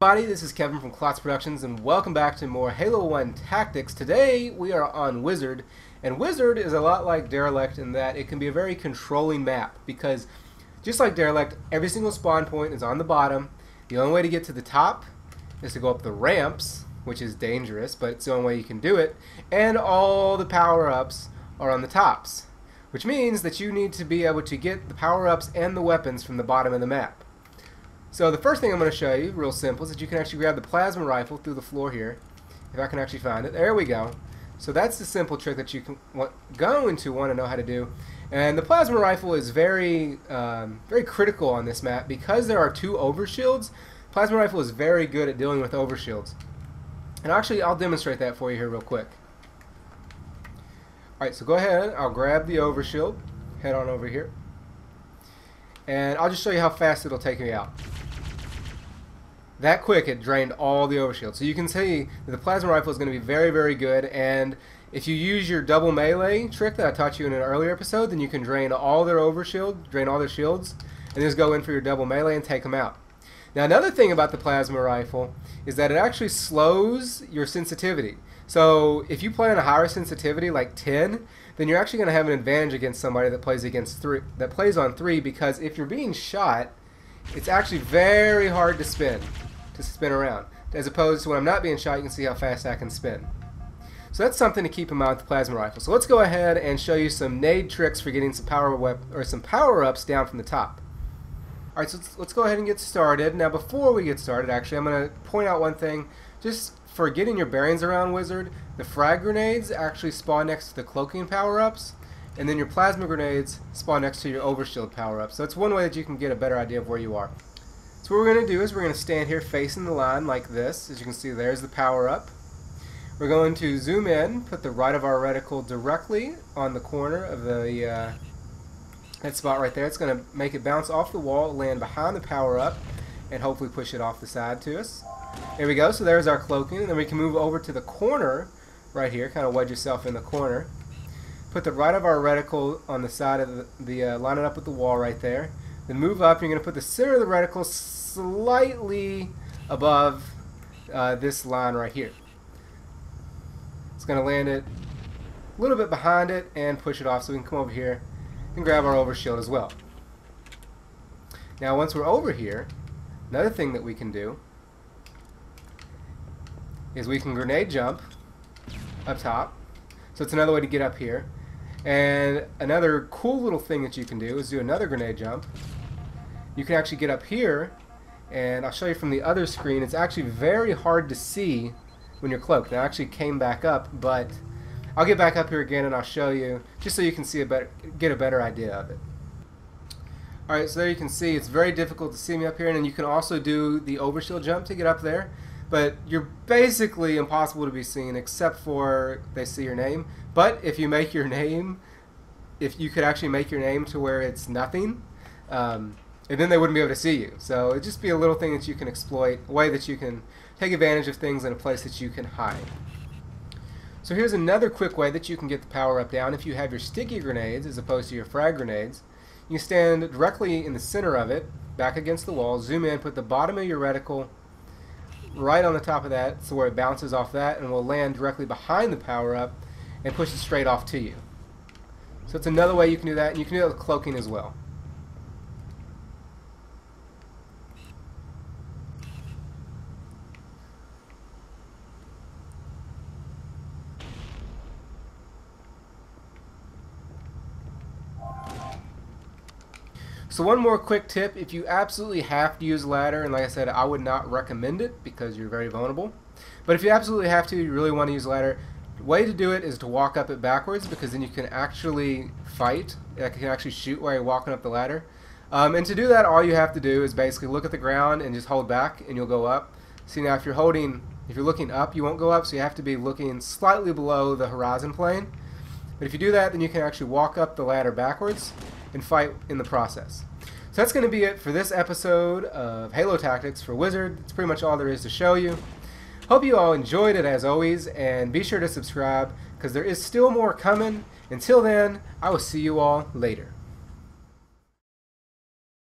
everybody, this is Kevin from Klotz Productions and welcome back to more Halo 1 Tactics. Today we are on Wizard, and Wizard is a lot like Derelict in that it can be a very controlling map because just like Derelict, every single spawn point is on the bottom. The only way to get to the top is to go up the ramps, which is dangerous, but it's the only way you can do it, and all the power-ups are on the tops, which means that you need to be able to get the power-ups and the weapons from the bottom of the map. So the first thing I'm going to show you, real simple, is that you can actually grab the plasma rifle through the floor here. If I can actually find it. There we go. So that's the simple trick that you can going to want to know how to do. And the plasma rifle is very critical on this map because there are two overshields. Plasma rifle is very good at dealing with overshields. And actually, I'll demonstrate that for you here real quick. Alright, so go ahead. I'll grab the overshield. Head on over here. And I'll just show you how fast it'll take me out. That quick it drained all the overshield. So you can see that the plasma rifle is going to be very, very good, and if you use your double melee trick that I taught you in an earlier episode, then you can drain all their overshield, drain all their shields, and just go in for your double melee and take them out. Now another thing about the plasma rifle is that it actually slows your sensitivity. So if you play on a higher sensitivity like 10, then you're actually going to have an advantage against somebody that plays on 3, because if you're being shot, it's actually very hard to spin around. As opposed to when I'm not being shot, you can see how fast I can spin. So that's something to keep in mind with the plasma rifle. So let's go ahead and show you some nade tricks for getting some power-ups down from the top. Alright, so let's go ahead and get started. Now before we get started, actually, I'm going to point out one thing. Just for getting your bearings around Wizard, the frag grenades actually spawn next to the cloaking power-ups, and then your plasma grenades spawn next to your overshield power-ups. So that's one way that you can get a better idea of where you are. So what we're going to do is we're going to stand here facing the line like this. As you can see, there's the power-up. We're going to zoom in, put the right of our reticle directly on the corner of the that spot right there. It's going to make it bounce off the wall, land behind the power-up, and hopefully push it off the side to us. There we go. So there's our cloaking, and then we can move over to the corner right here. Kind of wedge yourself in the corner. Put the right of our reticle on the side of line it up with the wall right there. Then move up. You're going to put the center of the reticle slightly above this line right here. It's going to land it a little bit behind it and push it off, so we can come over here and grab our overshield as well. Now once we're over here, another thing that we can do is we can grenade jump up top. So it's another way to get up here. And another cool little thing that you can do is do another grenade jump. You can actually get up here, and I'll show you from the other screen. It's actually very hard to see when you're cloaked. Now I actually came back up, but I'll get back up here again and I'll show you just so you can see get a better idea of it. Alright, so there you can see it's very difficult to see me up here, and then you can also do the overshield jump to get up there. But you're basically impossible to be seen except for they see your name. But if you make your name, if you could actually make your name to where it's nothing, and then they wouldn't be able to see you. So it'd just be a little thing that you can exploit, a way that you can take advantage of things in a place that you can hide. So here's another quick way that you can get the power up down. If you have your sticky grenades as opposed to your frag grenades, you stand directly in the center of it, back against the wall, zoom in, put the bottom of your reticle right on the top of that, so where it bounces off that and will land directly behind the power-up and push it straight off to you. So it's another way you can do that, and you can do it with cloaking as well. So one more quick tip: if you absolutely have to use a ladder, and like I said, I would not recommend it because you're very vulnerable, but if you absolutely have to, you really want to use a ladder, the way to do it is to walk up it backwards, because then you can actually fight. You can actually shoot while you're walking up the ladder. And to do that, all you have to do is basically look at the ground and just hold back, and you'll go up. See, now if you're looking up, you won't go up, so you have to be looking slightly below the horizon plane. But if you do that, then you can actually walk up the ladder backwards and fight in the process. So that's going to be it for this episode of Halo Tactics for Wizard. That's pretty much all there is to show you. Hope you all enjoyed it as always, and be sure to subscribe because there is still more coming. Until then, I will see you all later.